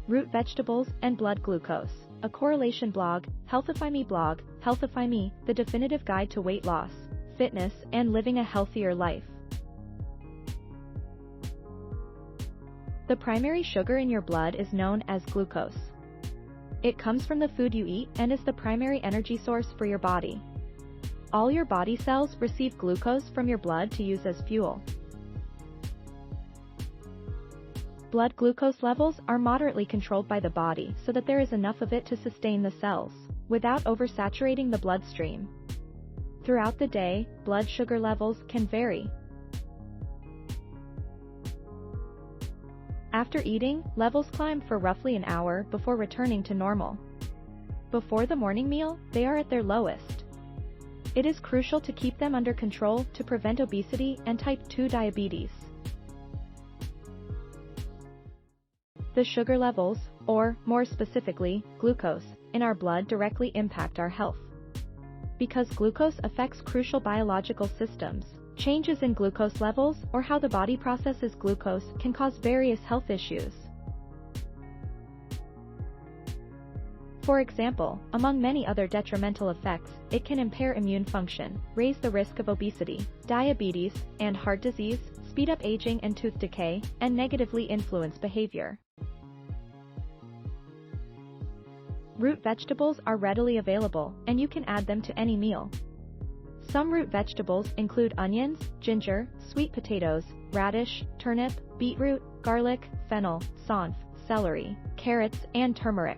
Root vegetables and blood glucose. A correlation blog, Healthify Me blog, Healthify Me, the definitive guide to weight loss, fitness, and living a healthier life. The primary sugar in your blood is known as glucose. It comes from the food you eat and is the primary energy source for your body. All your body cells receive glucose from your blood to use as fuel. Blood glucose levels are moderately controlled by the body so that there is enough of it to sustain the cells, without oversaturating the bloodstream. Throughout the day, blood sugar levels can vary. After eating, levels climb for roughly an hour before returning to normal. Before the morning meal, they are at their lowest. It is crucial to keep them under control to prevent obesity and type 2 diabetes. The sugar levels, or, more specifically, glucose, in our blood directly impact our health. Because glucose affects crucial biological systems, changes in glucose levels or how the body processes glucose can cause various health issues. For example, among many other detrimental effects, it can impair immune function, raise the risk of obesity, diabetes, and heart disease, speed up aging and tooth decay, and negatively influence behavior. Root vegetables are readily available, and you can add them to any meal. Some root vegetables include onions, ginger, sweet potatoes, radish, turnip, beetroot, garlic, fennel, saunf, celery, carrots, and turmeric.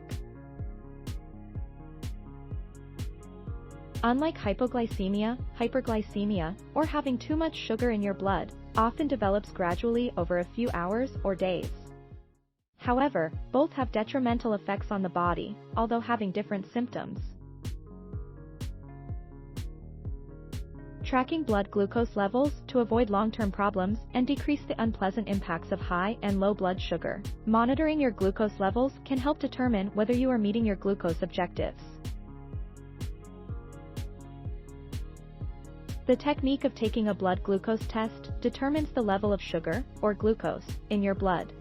Unlike hypoglycemia, hyperglycemia, or having too much sugar in your blood, often develops gradually over a few hours or days. However, both have detrimental effects on the body, although having different symptoms. Tracking blood glucose levels to avoid long-term problems and decrease the unpleasant impacts of high and low blood sugar. Monitoring your glucose levels can help determine whether you are meeting your glucose objectives. The technique of taking a blood glucose test determines the level of sugar, or glucose, in your blood.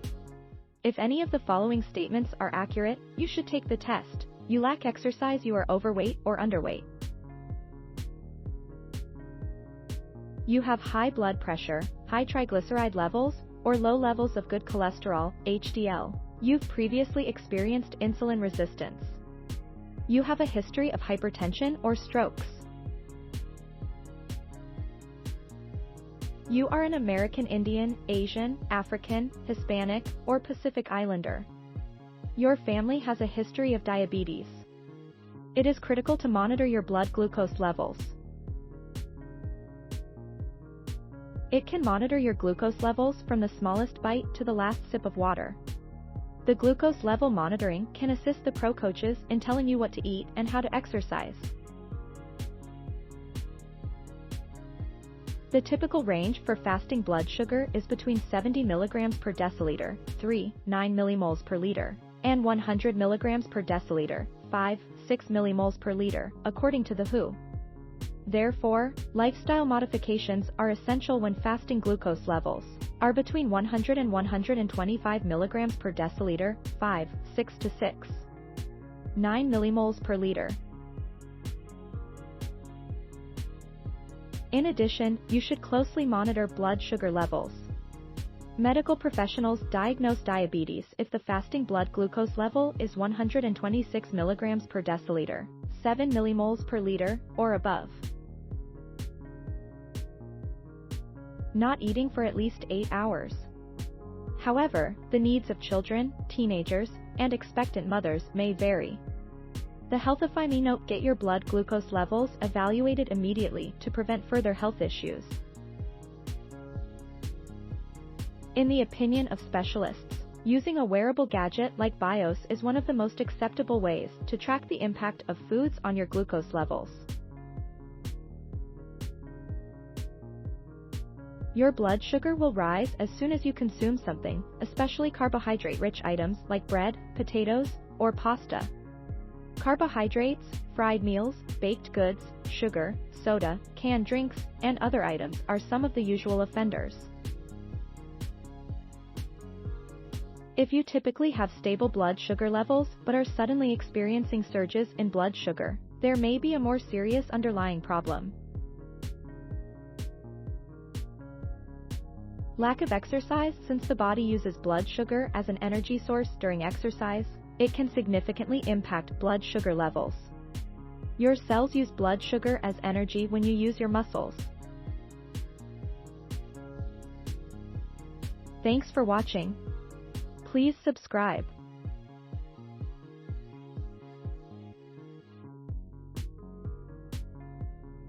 If any of the following statements are accurate, you should take the test. You lack exercise, you are overweight or underweight. You have high blood pressure, high triglyceride levels, or low levels of good cholesterol, HDL. You've previously experienced insulin resistance. You have a history of hypertension or strokes. You are an American Indian, Asian, African, Hispanic, or Pacific Islander. Your family has a history of diabetes. It is critical to monitor your blood glucose levels. It can monitor your glucose levels from the smallest bite to the last sip of water. The glucose level monitoring can assist the pro coaches in telling you what to eat and how to exercise. The typical range for fasting blood sugar is between 70 mg per deciliter, 3.9 millimoles per liter, and 100 mg per deciliter, 5.6 millimoles per liter, according to the WHO. Therefore, lifestyle modifications are essential when fasting glucose levels are between 100 and 125 mg per deciliter, 5.6 to 6.9 millimoles per liter. In addition, you should closely monitor blood sugar levels. Medical professionals diagnose diabetes if the fasting blood glucose level is 126 mg per deciliter, 7 millimoles per liter, or above. Not eating for at least 8 hours. However, the needs of children, teenagers, and expectant mothers may vary. The Healthify Me note: get your blood glucose levels evaluated immediately to prevent further health issues. In the opinion of specialists, using a wearable gadget like BIOS is one of the most acceptable ways to track the impact of foods on your glucose levels. Your blood sugar will rise as soon as you consume something, especially carbohydrate-rich items like bread, potatoes, or pasta. Carbohydrates, fried meals, baked goods, sugar, soda, canned drinks, and other items are some of the usual offenders. If you typically have stable blood sugar levels but are suddenly experiencing surges in blood sugar, there may be a more serious underlying problem. Lack of exercise. Since the body uses blood sugar as an energy source during exercise, it can significantly impact blood sugar levels. Your cells use blood sugar as energy when you use your muscles. Thanks for watching. Please subscribe.